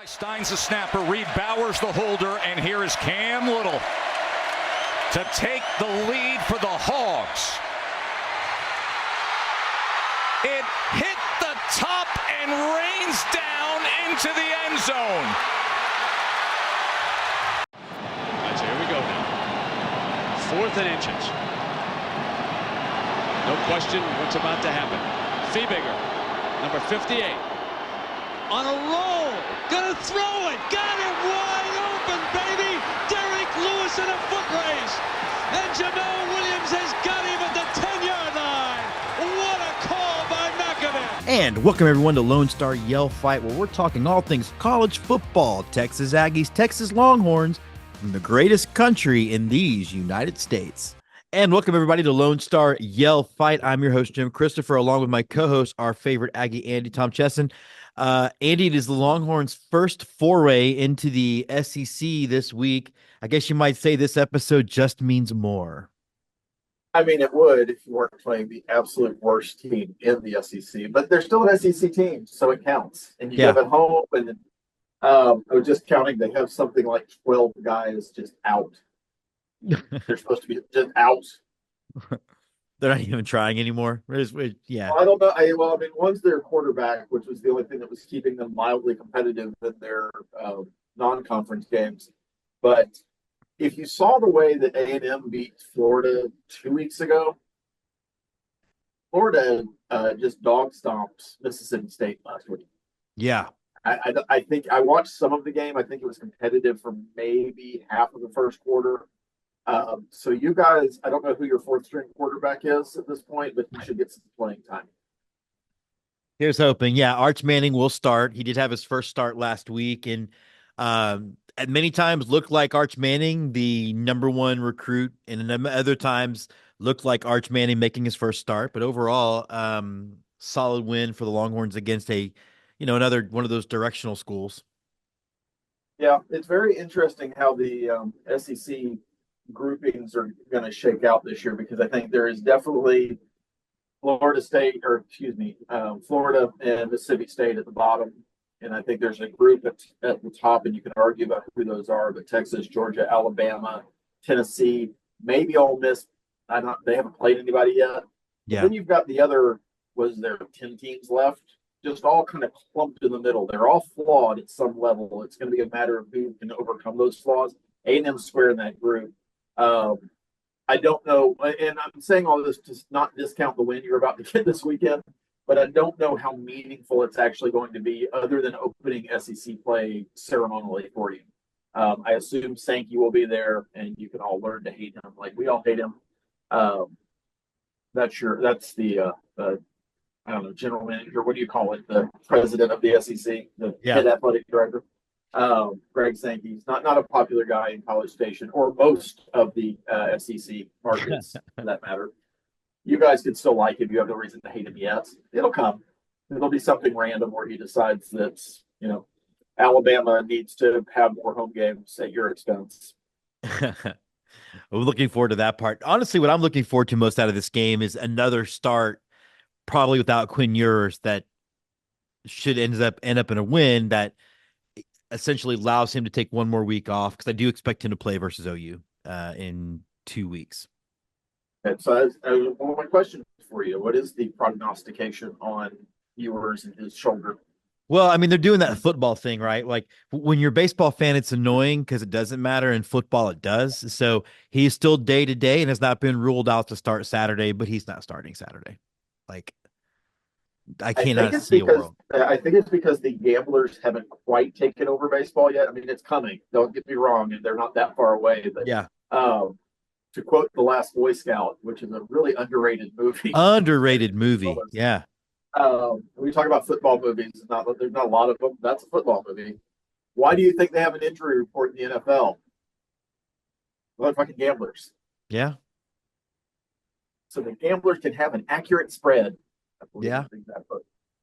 Stein's the snapper, Reed Bowers the holder, and here is Cam Little to take the lead for the Hogs. It hit the top and rains down into the end zone. Right, so here we go now. 4th and inches. No question what's about to happen. Feebiger, number 58. On a roll, gonna throw it, got it wide open, baby! Derek Lewis in a foot race, and Jamel Williams has got him at the 10-yard line. What a call by McAdoo! And welcome everyone to Lone Star Yell Fight, where we're talking all things college football, Texas Aggies, Texas Longhorns, from the greatest country in these United States. And welcome everybody to Lone Star Yell Fight. I'm your host, Jim Christopher, along with my co-host, our favorite Aggie, Andy Tom Chesson. Andy, it is the Longhorns' first foray into the SEC this week. I guess you might say this episode just means more. I mean, it would if you weren't playing the absolute worst team in the SEC, but they're still an SEC team, so it counts. And you get at home, and I was just counting, they have something like 12 guys just out. They're supposed to be just out. They're not even trying anymore. Yeah. Well, I don't know. I mean, one's their quarterback, which was the only thing that was keeping them mildly competitive in their non-conference games. But if you saw the way that A&M beat Florida 2 weeks ago, Florida just dog stomped Mississippi State last week. Yeah. I think I watched some of the game. I think it was competitive for maybe half of the first quarter. So you guys, I don't know who your 4th string quarterback is at this point, but he should get some playing time. Here's hoping. Yeah, Arch Manning will start. He did have his first start last week, and at many times looked like Arch Manning, the number one recruit, and other times looked like Arch Manning making his first start. But overall, solid win for the Longhorns against another one of those directional schools. Yeah, it's very interesting how the SEC groupings are going to shake out this year, because I think there is definitely Florida and Mississippi State at the bottom, and I think there's a group at the top, and you can argue about who those are, but Texas, Georgia, Alabama, Tennessee, maybe Ole Miss. They haven't played anybody yet. Yeah. Then you've got the other, was there 10 teams left? Just all kind of clumped in the middle. They're all flawed at some level. It's going to be a matter of who can overcome those flaws. A&M's square in that group. I don't know, and I'm saying all this to not discount the win you're about to get this weekend, but I don't know how meaningful it's actually going to be other than opening SEC play ceremonially for you. I assume Sankey will be there, and you can all learn to hate him like we all hate him. That's the I don't know, general manager, what do you call it? The president of the SEC, the head athletic director. Greg Sankey's not a popular guy in College Station or most of the SEC markets for that matter. You guys can still like him. You have no reason to hate him yet. It'll come. It'll be something random where he decides that, Alabama needs to have more home games at your expense. I'm looking forward to that part. Honestly, what I'm looking forward to most out of this game is another start, probably without Quinn Ewers, that should end up in a win that essentially allows him to take one more week off, because I do expect him to play versus OU in 2 weeks. And so one of my questions for you, what is the prognostication on Ewers and his shoulder? Well, I mean, they're doing that football thing, right? Like when you're a baseball fan, it's annoying because it doesn't matter. In football, it does. So he's still day to day and has not been ruled out to start Saturday, but he's not starting Saturday. Like, I cannot see a world. I think it's because the gamblers haven't quite taken over baseball yet. I mean, it's coming. Don't get me wrong, and they're not that far away. But yeah. To quote The Last Boy Scout, which is a really underrated movie. Yeah. We talk about football movies. There's not a lot of them. That's a football movie. Why do you think they have an injury report in the NFL? Motherfucking gamblers. Yeah. So the gamblers can have an accurate spread. Yeah.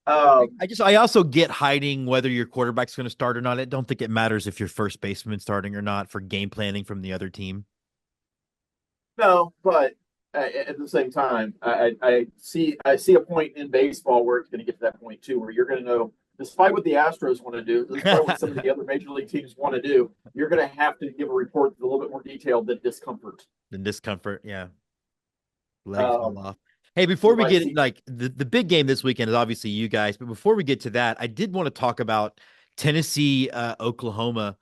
I also get hiding whether your quarterback's going to start or not. I don't think it matters if your first baseman's starting or not for game planning from the other team. No, but at the same time, I see a point in baseball where it's going to get to that point too, where you're going to know despite what the Astros want to do, despite what some of the other major league teams want to do, you're going to have to give a report that's a little bit more detailed than discomfort. The discomfort, yeah. Legs fall Um, off. Hey, before you we might get see, like the big game this weekend is obviously you guys, but before we get to that, I did want to talk about Tennessee, Oklahoma.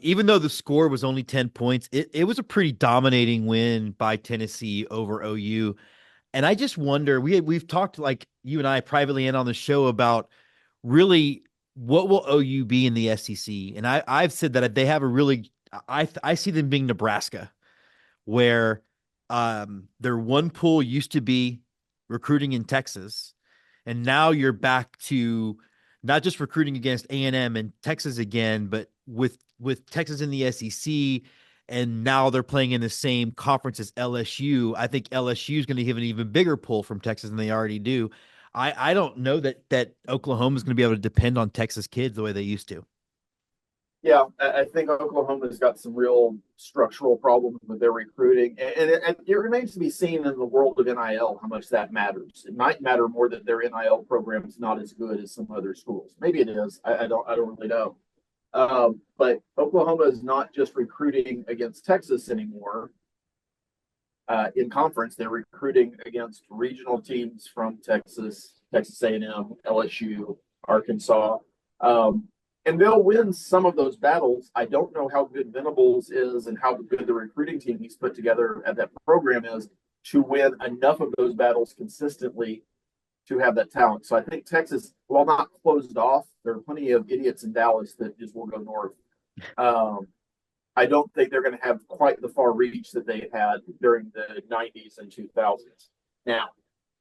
Even though the score was only 10 points, it was a pretty dominating win by Tennessee over OU. And I just wonder, we've talked, like you and I privately and on the show, about really what will OU be in the SEC. And I've said that they have a really, I see them being Nebraska, where their one pool used to be recruiting in Texas, and now you're back to not just recruiting against A&M and Texas again, but with Texas in the SEC, and now they're playing in the same conference as LSU. I think LSU is going to have an even bigger pull from Texas than they already do. I don't know that Oklahoma is going to be able to depend on Texas kids the way they used to. yeah, I think Oklahoma's got some real structural problems with their recruiting, and it remains to be seen in the world of NIL how much that matters. It might matter more that their NIL program is not as good as some other schools. Maybe it is. I don't really know. But Oklahoma is not just recruiting against Texas anymore. In conference, they're recruiting against regional teams from Texas, Texas A&M, LSU, Arkansas, and they'll win some of those battles. I don't know how good Venables is and how good the recruiting team he's put together at that program is to win enough of those battles consistently to have that talent. So I think Texas, while not closed off, there are plenty of idiots in Dallas that just will go north. I don't think they're going to have quite the far reach that they had during the 90s and 2000s. Now,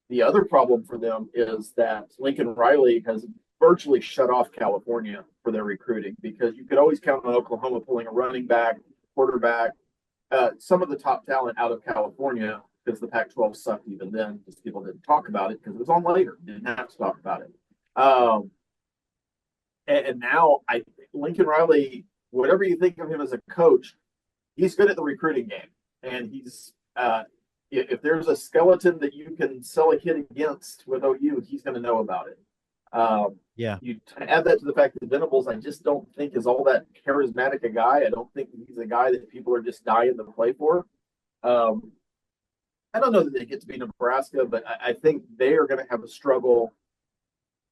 the other problem for them is that Lincoln Riley has virtually shut off California for their recruiting, because you could always count on Oklahoma pulling a running back, quarterback, some of the top talent out of California, because the Pac-12 sucked even then, because people didn't talk about it because it was on later. Didn't have to talk about it. And now Lincoln Riley, whatever you think of him as a coach, he's good at the recruiting game. And he's if there's a skeleton that you can sell a kid against with OU, he's going to know about it. Yeah. You add that to the fact that Venables, I just don't think is all that charismatic a guy. I don't think he's a guy that people are just dying to play for. I don't know that they get to be Nebraska, but I think they are going to have a struggle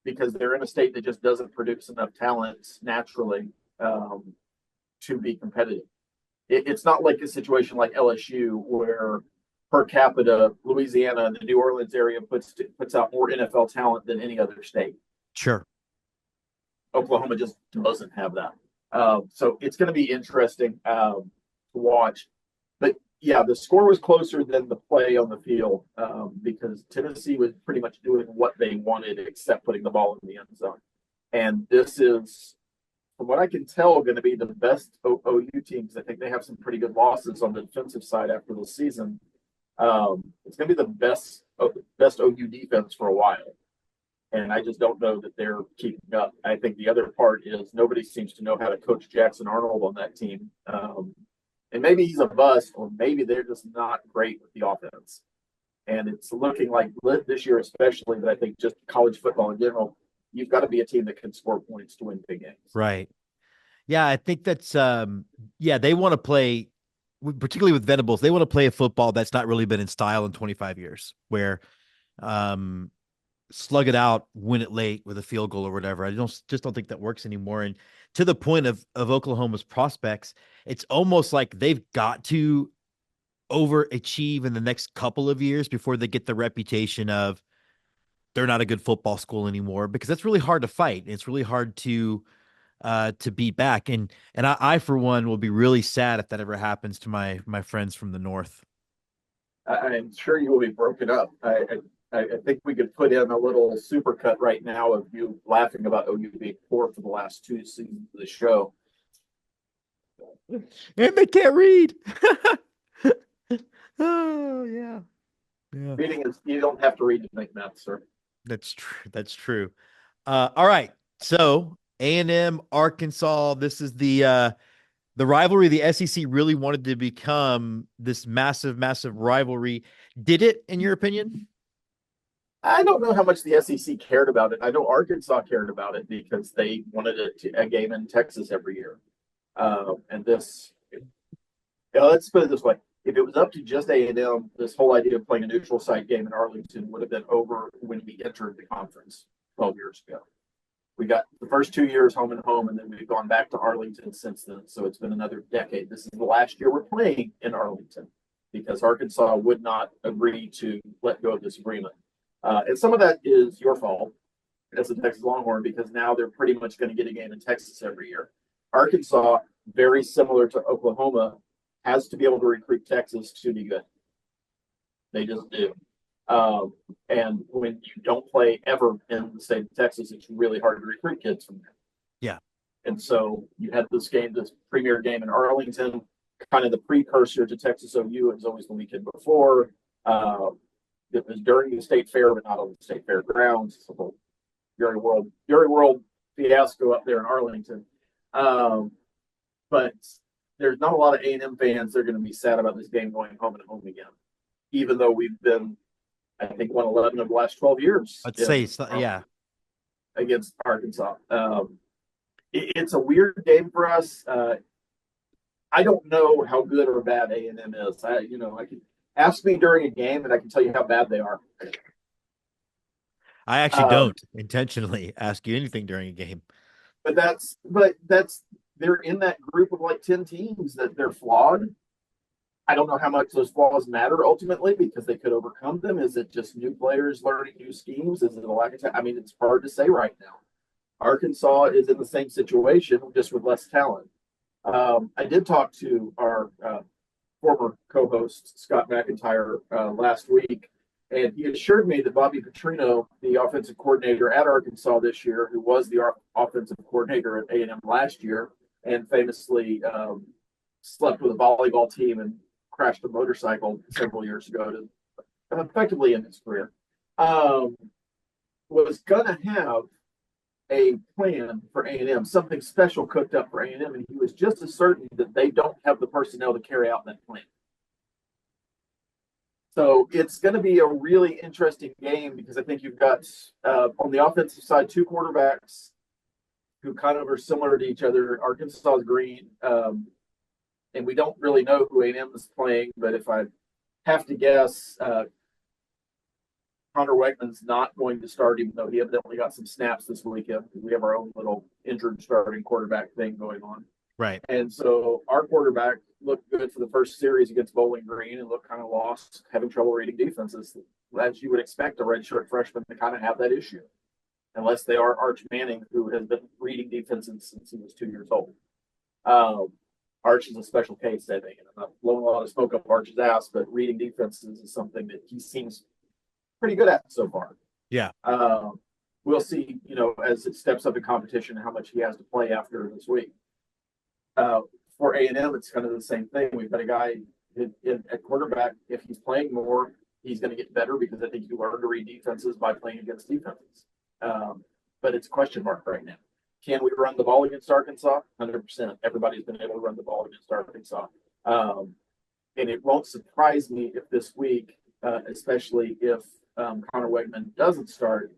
because they're in a state that just doesn't produce enough talent naturally to be competitive. It's not like a situation like LSU where per capita Louisiana and the New Orleans area puts out more NFL talent than any other state. Sure. Oklahoma just doesn't have that. So it's going to be interesting to watch. But yeah, the score was closer than the play on the field because Tennessee was pretty much doing what they wanted except putting the ball in the end zone. And this is, from what I can tell, going to be the best OU teams. I think they have some pretty good losses on the defensive side after the season. It's going to be the best OU defense for a while. And I just don't know that they're keeping up. I think the other part is nobody seems to know how to coach Jackson Arnold on that team. And maybe he's a bust, or maybe they're just not great with the offense. And it's looking like this year especially, but I think just college football in general, you've got to be a team that can score points to win big games. Right. Yeah, I think that's they want to play, particularly with Venables, they want to play a football that's not really been in style in 25 years, where slug it out, win it late with a field goal or whatever. I don't think that works anymore. And to the point of Oklahoma's prospects, it's almost like they've got to overachieve in the next couple of years before they get the reputation of they're not a good football school anymore, because that's really hard to fight. It's really hard to beat back. And I for one will be really sad if that ever happens to my friends from the North. I'm sure you will be broken up. I think we could put in a little supercut right now of you laughing about OU being poor for the last 2 seasons of the show. And they can't read. Oh, yeah. Reading is, you don't have to read to make math, sir. That's true. That's true. All right. So A&M, Arkansas, this is the rivalry the SEC really wanted to become, this massive, massive rivalry. Did it, in your opinion? I don't know how much the SEC cared about it. I know Arkansas cared about it because they wanted a game in Texas every year. And this, let's put it this way: if it was up to just A&M, this whole idea of playing a neutral site game in Arlington would have been over when we entered the conference 12 years ago. We got the first 2 years home and home, and then we've gone back to Arlington since then. So it's been another decade. This is the last year we're playing in Arlington because Arkansas would not agree to let go of this agreement. And some of that is your fault as a Texas Longhorn because now they're pretty much going to get a game in Texas every year. Arkansas, very similar to Oklahoma, has to be able to recruit Texas to be good. They just do. And when you don't play ever in the state of Texas, it's really hard to recruit kids from there. Yeah. And so you had this game, this premier game in Arlington, kind of the precursor to Texas OU. It was always the weekend before. It was during the state fair, but not on the state fair grounds. So Jerry World fiasco up there in Arlington. But there's not a lot of A&M fans that are going to be sad about this game going home and home again, even though we've been, I think, won 11 of the last 12 years. I'd say, yeah. Against Arkansas. It's a weird game for us. I don't know how good or bad A&M is. I can ask me during a game and I can tell you how bad they are. I actually don't intentionally ask you anything during a game. But they're in that group of like 10 teams that they're flawed. I don't know how much those flaws matter ultimately because they could overcome them. Is it just new players learning new schemes? Is it a lack of time? I mean, it's hard to say right now. Arkansas is in the same situation, just with less talent. I did talk to our former co-host, Scott McIntyre, last week, and he assured me that Bobby Petrino, the offensive coordinator at Arkansas this year, who was the offensive coordinator at A&M last year and famously slept with a volleyball team and crashed a motorcycle several years ago to effectively end his career, was going to have a plan for A&M, something special cooked up for A&M, and he was just as certain that they don't have the personnel to carry out that plan. So it's going to be a really interesting game because I think you've got, on the offensive side, two quarterbacks who kind of are similar to each other. Arkansas is green, and we don't really know who A&M is playing, but if I have to guess, Connor Wegman's not going to start, even though he evidently got some snaps this weekend. We have our own little injured starting quarterback thing going on. Right. And so our quarterback looked good for the first series against Bowling Green and looked kind of lost, having trouble reading defenses. As you would expect a redshirt freshman to kind of have that issue, unless they are Arch Manning, who has been reading defenses since he was 2 years old. Arch is a special case, I think. And I'm not blowing a lot of smoke up Arch's ass, but reading defenses is something that he seems pretty good at so far. Yeah. We'll see, as it steps up in competition, how much he has to play after this week. For A&M, it's kind of the same thing. We've got a guy at quarterback. If he's playing more, he's going to get better because I think you learn to read defenses by playing against defenses. But it's a question mark right now. Can we run the ball against Arkansas? 100%. Everybody's been able to run the ball against Arkansas. And it won't surprise me if this week, especially if Connor Wegman doesn't start,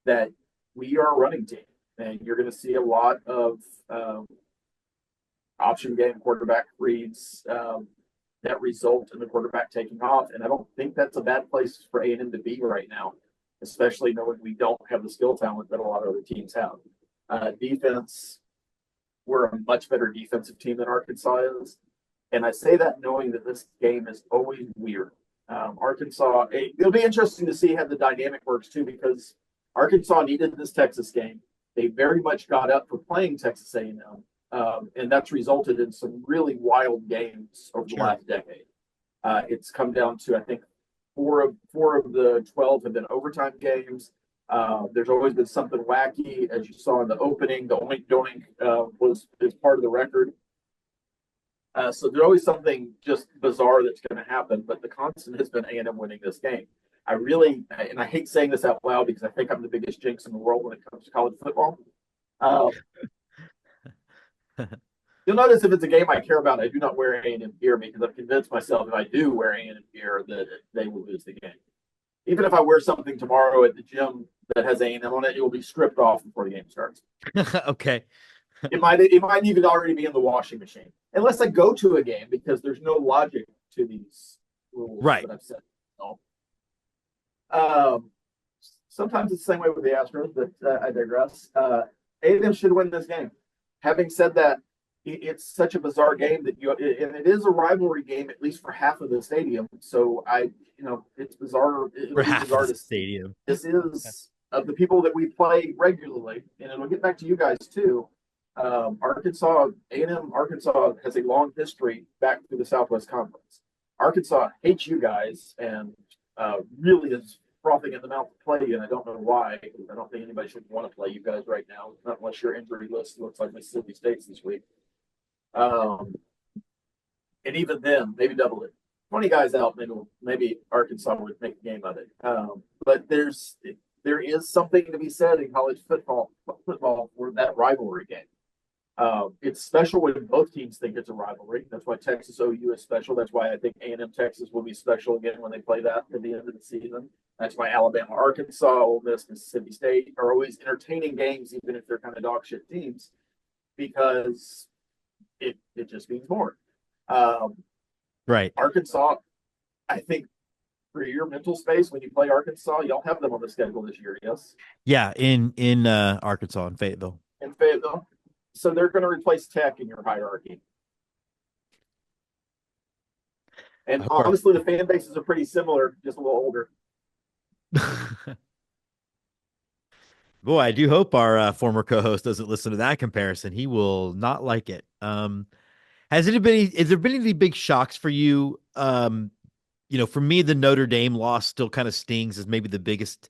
that we are a running team. And you're going to see a lot of option game quarterback reads that result in the quarterback taking off. And I don't think that's a bad place for A&M to be right now, especially knowing we don't have the skill talent that a lot of other teams have. Defense, we're a much better defensive team than Arkansas is. And I say that knowing that this game is always weird. Arkansas, it'll be interesting to see how the dynamic works too, because Arkansas needed this Texas game. They very much got up for playing Texas A&M. And that's resulted in some really wild games over the last decade. It's come down to, I think, four of the 12 have been overtime games. There's always been something wacky, as you saw in the opening. The oink doink is part of the record. So there's always something just bizarre that's going to happen. But the constant has been A&M winning this game. And I hate saying this out loud because I think I'm the biggest jinx in the world when it comes to college football. You'll notice if it's a game I care about, I do not wear A&M gear because I've convinced myself if I do wear A&M gear that they will lose the game. Even if I wear something tomorrow at the gym that has A&M on it, it will be stripped off before the game starts. Okay. It might even already be in the washing machine, unless I go to a game, because there's no logic to these rules Right. that I've set. So, um, sometimes it's the same way with the Astros, but I digress. A&M should win this game. Having said that, it's such a bizarre game that and it is a rivalry game, at least for half of the stadium. So it's bizarre. It'll For be half bizarre of the to see. stadium. This is of the people that we play regularly, and it'll get back to you guys too. Arkansas, A&M, Arkansas has a long history back through the Southwest Conference. Arkansas hates you guys and really is frothing at the mouth to play you, and I don't know why. I don't think anybody should want to play you guys right now, not unless your injury list looks like Mississippi State's this week. And even then, maybe double it. 20 guys out, maybe Arkansas would make a game of it. But there is something to be said in college football for that rivalry game. It's special when both teams think it's a rivalry. That's why Texas OU is special. That's why I think A&M Texas will be special again when they play that at the end of the season. That's why Alabama, Arkansas, Ole Miss, Mississippi State are always entertaining games, even if they're kind of dog shit teams, because it just means more. Right. Arkansas, I think for your mental space, when you play Arkansas, y'all have them on the schedule this year, yes? Yeah, in Arkansas and Fayetteville. In Fayetteville. So they're going to replace Tech in your hierarchy. And honestly, the fan bases are pretty similar, just a little older. Boy, I do hope our former co-host doesn't listen to that comparison. He will not like it. Has there been any big shocks for you? For me, the Notre Dame loss still kind of stings as maybe the biggest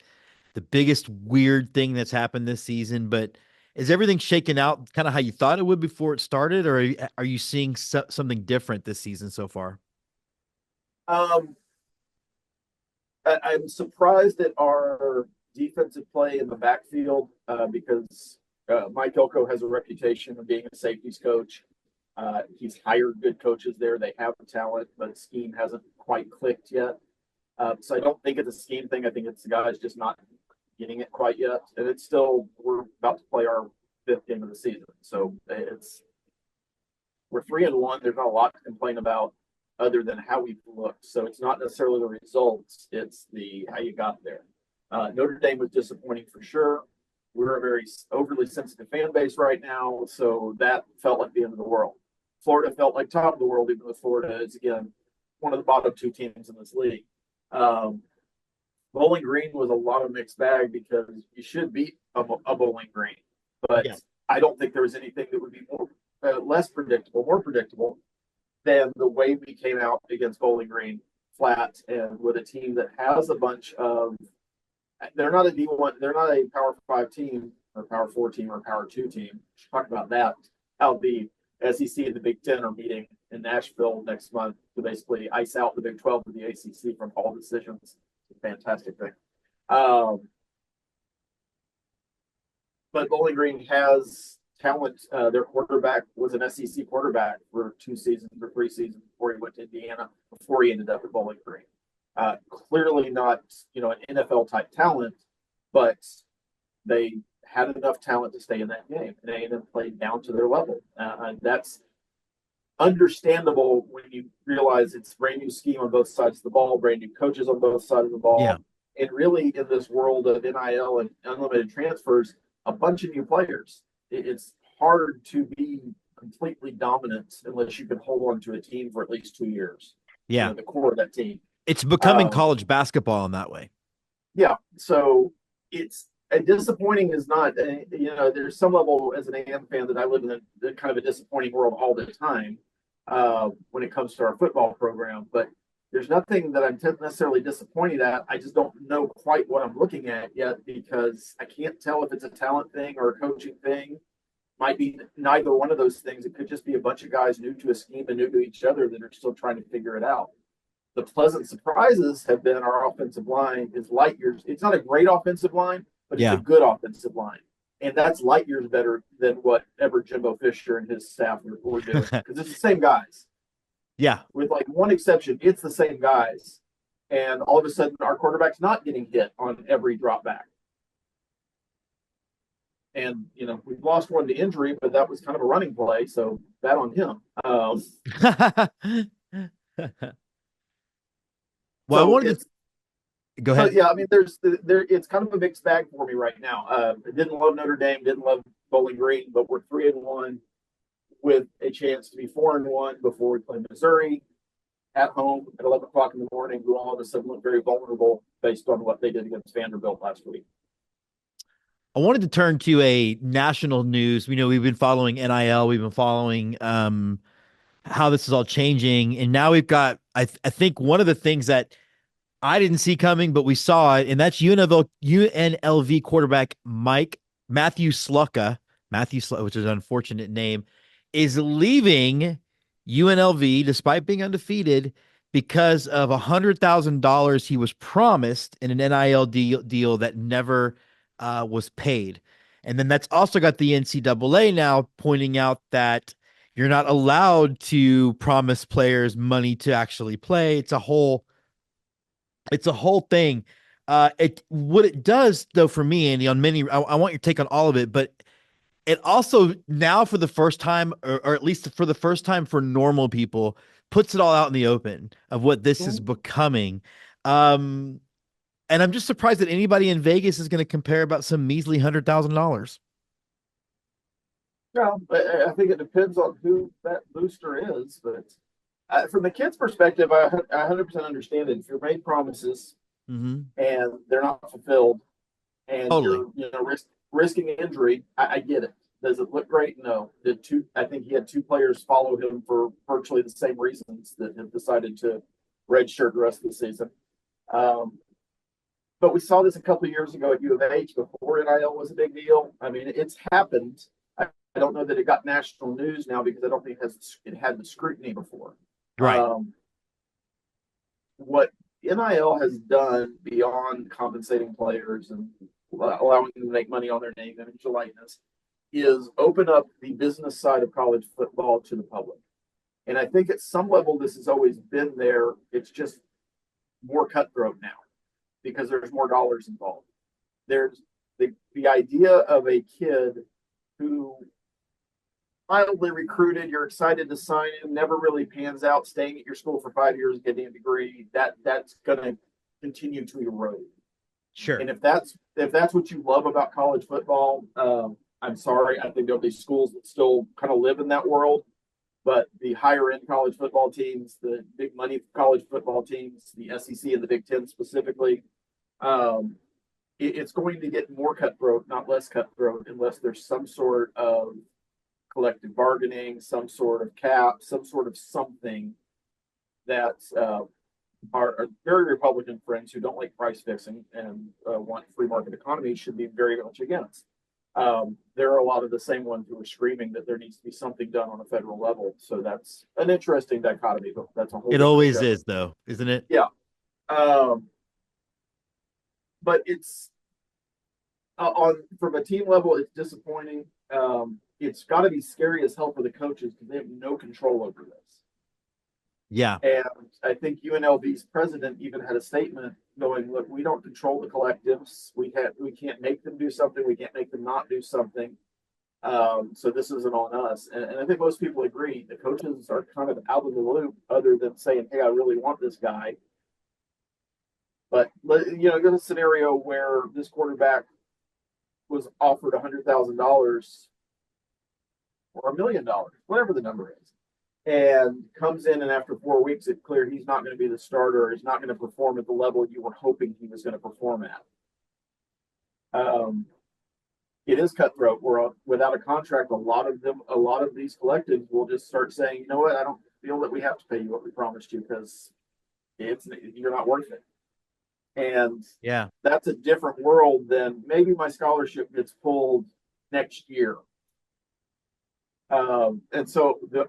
weird thing that's happened this season. But is everything shaken out kind of how you thought it would before it started, or are you seeing something different this season so far? I'm surprised at our defensive play in the backfield because Mike Elko has a reputation of being a safeties coach. He's hired good coaches there. They have the talent, but scheme hasn't quite clicked yet. So I don't think it's a scheme thing. I think it's the guys just not getting it quite yet. And we're about to play our 5th game of the season. So we're 3-1. There's not a lot to complain about other than how we've looked. So it's not necessarily the results. It's how you got there. Notre Dame was disappointing for sure. We're a very overly sensitive fan base right now. So that felt like the end of the world. Florida felt like top of the world, even though Florida is, again, one of the bottom 2 teams in this league. Bowling Green was a lot of mixed bag because you should beat a Bowling Green. But yeah. I don't think there was anything that would be more predictable than the way we came out against Bowling Green flat and with a team that has a bunch of – they're not a D1 – they're not a Power 5 team or Power 4 team or Power 2 team. We'll talk about that. How the SEC and the Big Ten are meeting in Nashville next month to basically ice out the Big 12 and the ACC from all decisions. It's a fantastic thing. But Bowling Green has talent. Their quarterback was an SEC quarterback for 2 seasons or 3 seasons before he went to Indiana, before he ended up at Bowling Green. Clearly not, an NFL type talent, but they had enough talent to stay in that game, and A&M played down to their level. And that's understandable when you realize it's brand new scheme on both sides of the ball, brand new coaches on both sides of the ball. Yeah. And really, in this world of NIL and unlimited transfers, a bunch of new players. It's hard to be completely dominant unless you can hold on to a team for at least 2 years. Yeah. The core of that team. It's becoming college basketball in that way. Yeah. So it's disappointing is not, there's some level as an AM fan that I live in the kind of a disappointing world all the time when it comes to our football program. But there's nothing that I'm necessarily disappointed at. I just don't know quite what I'm looking at yet because I can't tell if it's a talent thing or a coaching thing. Might be neither one of those things. It could just be a bunch of guys new to a scheme and new to each other that are still trying to figure it out. The pleasant surprises have been our offensive line is light years. It's not a great offensive line, but it's a good offensive line. And that's light years better than whatever Jimbo Fisher and his staff were doing because it's the same guys. Yeah. With like one exception, it's the same guys. and all of a sudden our quarterback's not getting hit on every drop back. And, we've lost one to injury, but that was kind of a running play, so bad on him. Well, I wanted to go So ahead. yeah, I mean, it's kind of a mixed bag for me right now. I didn't love Notre Dame, didn't love Bowling Green, but we're 3-1 with a chance to be 4-1 before we play Missouri at home at 11 o'clock in the morning, who all of a sudden look very vulnerable based on what they did against Vanderbilt last week. I wanted to turn to a national news. We know we've been following NIL, we've been following how this is all changing, and now we've got. I think one of the things that I didn't see coming, but we saw it, and that's UNLV quarterback Matthew Slucka, which is an unfortunate name, is leaving UNLV despite being undefeated because of $100,000 he was promised in an NIL deal that never was paid. And then that's also got the NCAA now pointing out that you're not allowed to promise players money to actually play. It's a whole thing. What it does though for me, Andy, on many, I want your take on all of it, but it also now for the first time, or at least for the first time for normal people, puts it all out in the open of what this is becoming. And I'm just surprised that anybody in Vegas is going to compare about some measly $100,000. Yeah, I think it depends on who that booster is, but from the kid's perspective, I 100% understand it. If you're made promises and they're not fulfilled, and Totally. you're risking injury, I get it. Does it look great? No. I think he had two players follow him for virtually the same reasons that have decided to redshirt the rest of the season. But we saw this a couple of years ago at U of H before NIL was a big deal. I mean, it's happened. I don't know that it got national news now because I don't think it had the scrutiny before. Right. What NIL has done beyond compensating players and allowing them to make money on their name, image, and likeness, is open up the business side of college football to the public. And I think at some level this has always been there. It's just more cutthroat now because there's more dollars involved. There's the idea of a kid who mildly recruited, you're excited to sign him, never really pans out, staying at your school for 5 years, getting a degree, that's going to continue to erode. Sure. And if that's what you love about college football, I'm sorry. I think there'll be schools that still kind of live in that world, but the higher end college football teams, the big money college football teams, the SEC and the Big Ten specifically, it's going to get more cutthroat, not less cutthroat, unless there's some sort of collective bargaining, some sort of cap, some sort of something that our very Republican friends who don't like price fixing and want free market economy should be very much against. There are a lot of the same ones who are screaming that there needs to be something done on a federal level. So that's an interesting dichotomy, but that's a whole. It always is, though, isn't it? Yeah. But it's from a team level, it's disappointing. It's got to be scary as hell for the coaches because they have no control over this. Yeah. And I think UNLV's president even had a statement going, look, we don't control the collectives. We can't make them do something. We can't make them not do something. So this isn't on us. And I think most people agree. The coaches are kind of out of the loop other than saying, hey, I really want this guy. But, there's a scenario where this quarterback was offered $100,000 or $1 million, whatever the number is, and comes in and after 4 weeks, it's clear he's not going to be the starter. He's not going to perform at the level you were hoping he was going to perform at. It is cutthroat. We're without a contract. A lot of these collectives will just start saying, you know what, I don't feel that we have to pay you what we promised you because you're not worth it. And yeah, that's a different world than maybe my scholarship gets pulled next year. And so the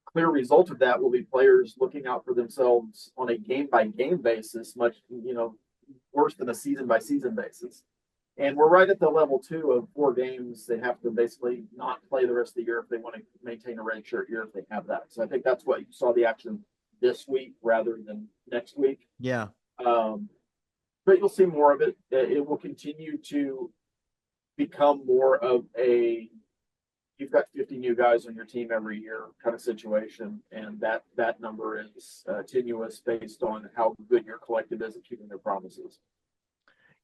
clear result of that will be players looking out for themselves on a game by game basis, much, worse than a season by season basis. And we're right at the level 2 of 4 games. They have to basically not play the rest of the year if they want to maintain a red shirt year if they have that. So I think that's what you saw the action this week rather than next week. Yeah. But you'll see more of it. It will continue to become more of a you've got 50 new guys on your team every year kind of situation, and that number is tenuous based on how good your collective is at keeping their promises.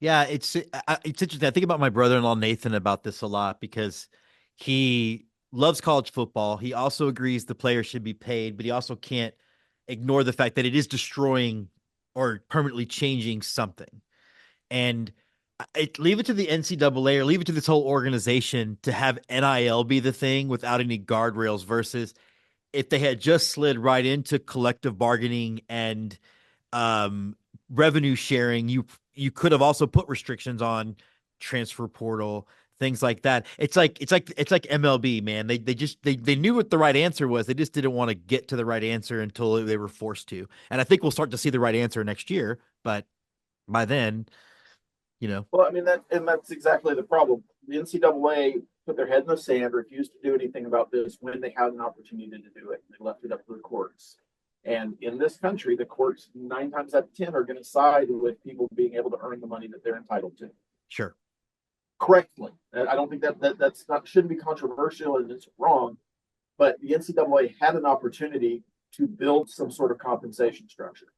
Yeah, it's interesting. I think about my brother-in-law Nathan about this a lot because he loves college football. He also agrees the players should be paid, but he also can't ignore the fact that it is destroying or permanently changing something. And leave it to the NCAA or leave it to this whole organization to have NIL be the thing without any guardrails versus if they had just slid right into collective bargaining and um, revenue sharing, you could have also put restrictions on transfer portal, things like that. It's like MLB, man. They knew what the right answer was. They just didn't want to get to the right answer until they were forced to. And I think we'll start to see the right answer next year, but by then, you know. Well, I mean that's exactly the problem. The NCAA put their head in the sand, refused to do anything about this when they had an opportunity to do it. They left it up to the courts. And in this country, the courts 9 times out of 10 are going to side with people being able to earn the money that they're entitled to. Sure. Correctly. I don't think that's not shouldn't be controversial and it's wrong, but the NCAA had an opportunity to build some sort of compensation structure,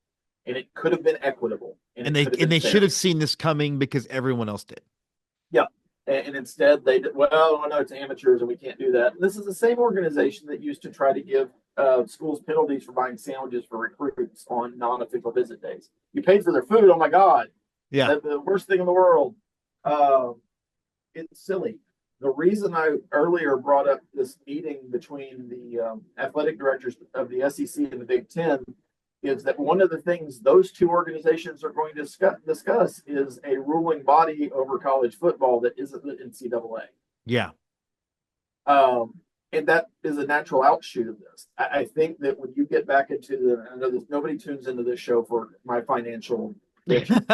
and it could have been equitable, And they should have seen this coming because everyone else did. Yeah, and instead they did, well, oh, no, it's amateurs and we can't do that. And this is the same organization that used to try to give schools penalties for buying sandwiches for recruits on non-official visit days. You paid for their food. Oh my God, Yeah, the worst thing in the world. It's silly. The reason I earlier brought up this meeting between the athletic directors of the SEC and the Big Ten is that one of the things those two organizations are going to discuss is a ruling body over college football that isn't the NCAA. yeah. And that is a natural outshoot of this. I think that when you get back into I know this, nobody tunes into this show for my financial predictions.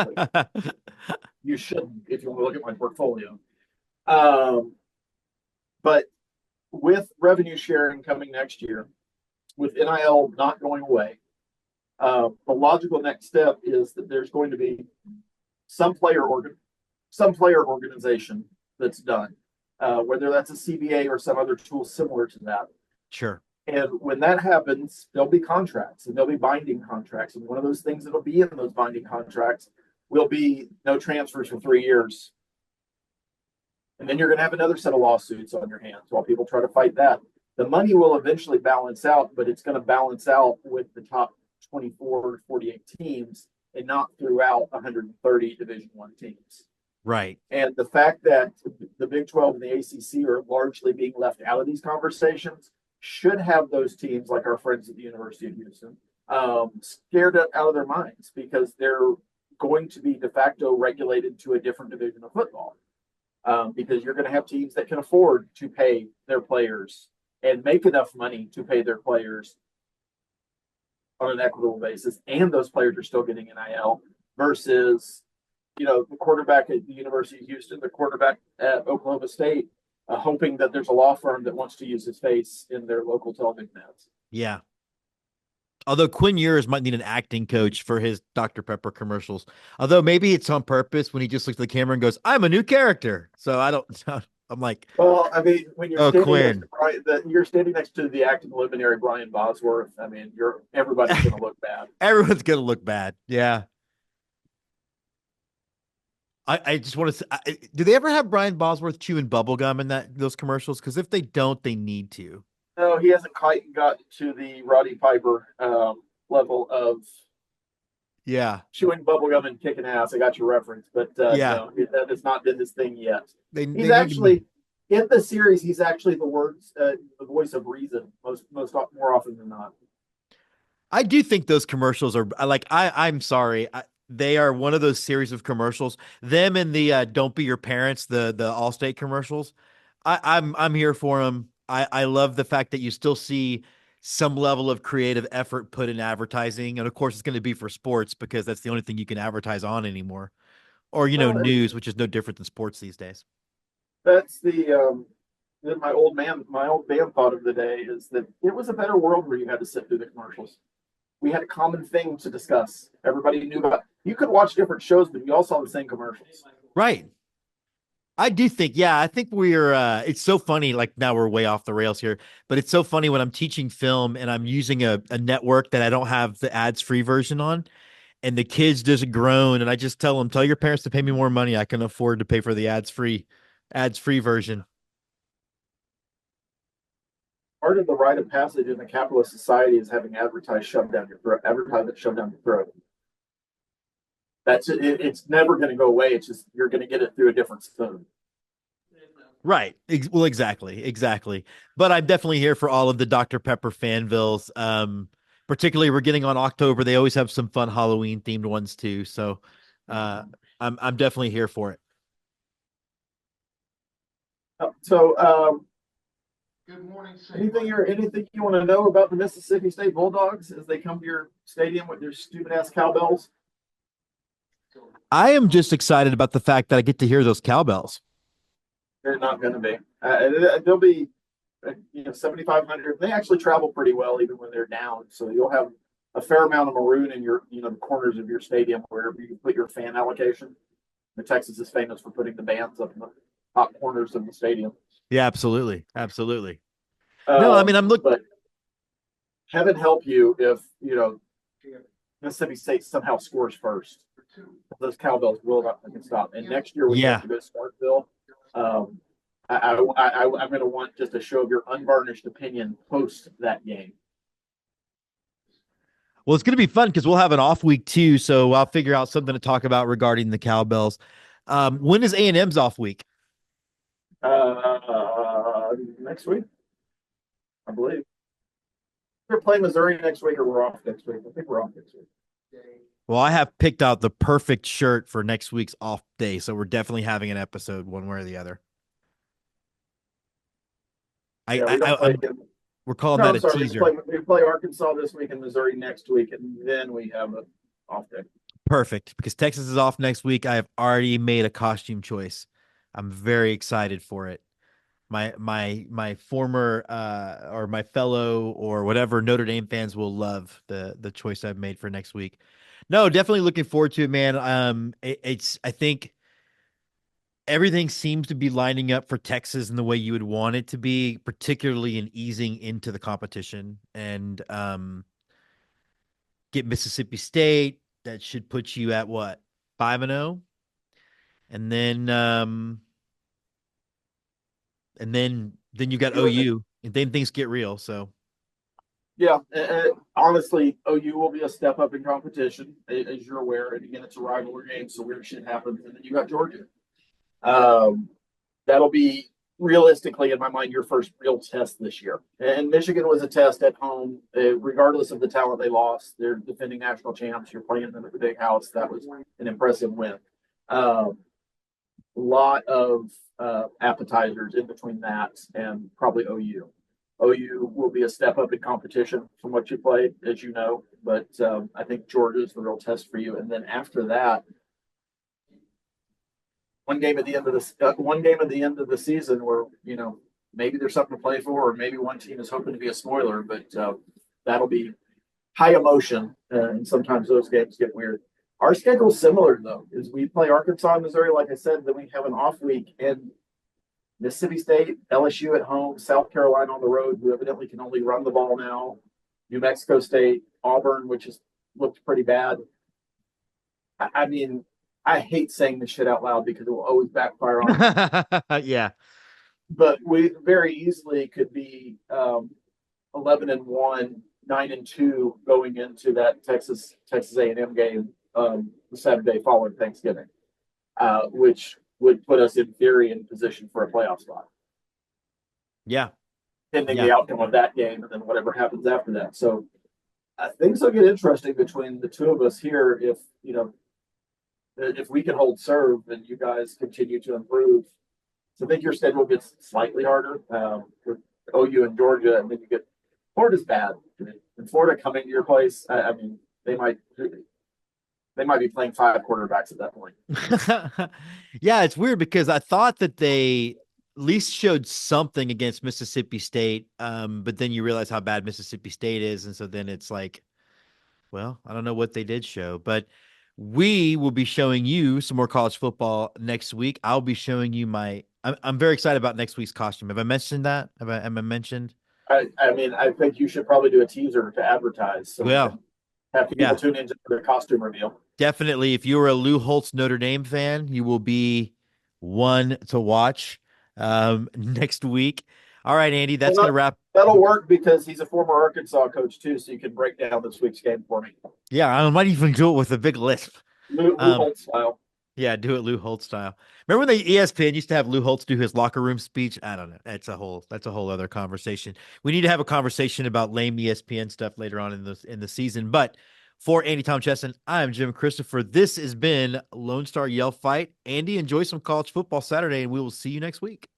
You shouldn't if you want to look at my portfolio. But with revenue sharing coming next year, with NIL not going away, the logical next step is that there's going to be some player organization that's done, whether that's a CBA or some other tool similar to that. Sure. And when that happens, there'll be contracts and there'll be binding contracts. And one of those things that'll be in those binding contracts will be no transfers for 3 years. And then you're going to have another set of lawsuits on your hands while people try to fight that. The money will eventually balance out, but it's going to balance out with the top 24 or 48 teams and not throughout 130 Division I teams. Right. And the fact that the Big 12 and the ACC are largely being left out of these conversations should have those teams, like our friends at the University of Houston, scared out of their minds because they're going to be de facto regulated to a different division of football. Because you're going to have teams that can afford to pay their players and make enough money to pay their players on an equitable basis, and those players are still getting NIL versus, the quarterback at the University of Houston, the quarterback at Oklahoma State, hoping that there's a law firm that wants to use his face in their local television ads. Yeah. Although Quinn Ewers might need an acting coach for his Dr. Pepper commercials. Although maybe it's on purpose when he just looks at the camera and goes, I'm a new character. So I'm like, well, I mean, when you're you're standing next to the acting luminary Brian Bosworth, I mean, everybody's going to look bad. Everyone's going to look bad. Yeah. I just want to say, do they ever have Brian Bosworth chewing bubble gum in those commercials? Because if they don't, they need to. No, he hasn't quite got to the Roddy Piper level of chewing bubblegum and kicking ass. I got your reference, but no, that has not been his thing yet. He's actually in the series. He's actually the voice of reason more often than not. I do think those commercials are like I'm sorry. They are one of those series of commercials. Them and the "Don't Be Your Parents," the Allstate commercials. I'm here for them. I love the fact that you still see some level of creative effort put in advertising. And of course, it's going to be for sports because that's the only thing you can advertise on anymore. Or, news, which is no different than sports these days. That's my old band thought of the day is that it was a better world where you had to sit through the commercials. we had a common thing to discuss. Everybody knew about. You could watch different shows, but you all saw the same commercials. Right. I do think, yeah, I think we're it's so funny. Like now we're way off the rails here, but it's so funny when I'm teaching film and I'm using a network that I don't have the ads free version on, and the kids just groan, and I just tell them, tell your parents to pay me more money. I can afford to pay for the ads free version. Part of the rite of passage in a capitalist society is having advertisement shoved down your throat. That's it. It's never going to go away. It's just you're going to get it through a different spoon. Right. Well, exactly. But I'm definitely here for all of the Dr. Pepper fanvilles. Particularly we're getting on October. They always have some fun Halloween themed ones too. So I'm definitely here for it. So, good morning. Anything you want to know about the Mississippi State Bulldogs as they come to your stadium with their stupid ass cowbells? I am just excited about the fact that I get to hear those cowbells. They're not going to be. They'll be, 7,500. They actually travel pretty well even when they're down. So you'll have a fair amount of maroon in your, the corners of your stadium wherever you put your fan allocation. The Texas is famous for putting the bands up in the top corners of the stadium. Yeah, absolutely. No, I mean, I'm looking. But heaven help you if, Mississippi State somehow scores first. Those cowbells will not stop. And next year we have to go to Starkville. I'm going to want just a show of your unvarnished opinion post that game. Well, it's going to be fun because we'll have an off week too, so I'll figure out something to talk about regarding the cowbells. When is A&M's off week? Next week, I believe. We're playing Missouri next week, or we're off next week. I think we're off next week. Well, I have picked out the perfect shirt for next week's off day, so we're definitely having an episode one way or the other. We're calling that a teaser. We play Arkansas this week and Missouri next week, and then we have an off day. Perfect, because Texas is off next week. I have already made a costume choice. I'm very excited for it. My former or my fellow or whatever Notre Dame fans will love the choice I've made for next week. No, definitely looking forward to it, man. I think everything seems to be lining up for Texas in the way you would want it to be, particularly in easing into the competition and get Mississippi State. That should put you at what, 5-0, and then you got OU, and then things get real. So. Yeah, honestly, OU will be a step up in competition, as you're aware. And again, it's a rivalry game, so weird shit happens. And then you got Georgia. That'll be realistically, in my mind, your first real test this year. And Michigan was a test at home, regardless of the talent they lost. They're defending national champs. You're playing them at the big house. That was an impressive win. Lot of appetizers in between that and probably OU. OU will be a step up in competition from what you played, as you know, but I think Georgia is the real test for you. And then after that, one game at the end of the season where maybe there's something to play for, or maybe one team is hoping to be a spoiler, but that'll be high emotion, and sometimes those games get weird. Our schedule is similar though, is we play Arkansas and Missouri, like I said, then we have an off week, and Mississippi State, LSU at home, South Carolina on the road, who evidently can only run the ball now, New Mexico State, Auburn, which has looked pretty bad. I mean, I hate saying this shit out loud because it will always backfire on me. Yeah. But we very easily could be 11-1, 9-2 going into that Texas A&M game the Saturday following Thanksgiving, which would put us in theory in position for a playoff spot. Yeah. Pending the outcome of that game and then whatever happens after that. So things will get interesting between the two of us here if we can hold serve and you guys continue to improve. So I think your schedule gets slightly harder with OU and Georgia, and then you get Florida's bad. And Florida coming to your place, I mean, they might be playing 5 quarterbacks at that point. Yeah, it's weird because I thought that they at least showed something against Mississippi State, but then you realize how bad Mississippi State is, and so then it's like Well, I don't know what they did show, but we will be showing you some more college football next week. I'll be showing you I'm very excited about next week's costume. Have I mentioned that? Have I mentioned? I mean, I think you should probably do a teaser to advertise so we Well, can have people yeah, tune into the costume reveal. definitely. If you are a Lou Holtz Notre Dame fan, you will be one to watch next week. All right, Andy, Well, that's going to wrap. that'll work because he's a former Arkansas coach too, so you can break down this week's game for me. Yeah, I might even do it with a big lisp. Lou Um, Holtz style. Yeah, do it Lou Holtz style. Remember when the ESPN used to have Lou Holtz do his locker room speech? I don't know. That's a whole other conversation. We need to have a conversation about lame ESPN stuff later on in the season. But for Andy Tom Chesson, I'm Jim Christopher. This has been Lone Star Yell Fight. Andy, enjoy some college football Saturday, and we will see you next week.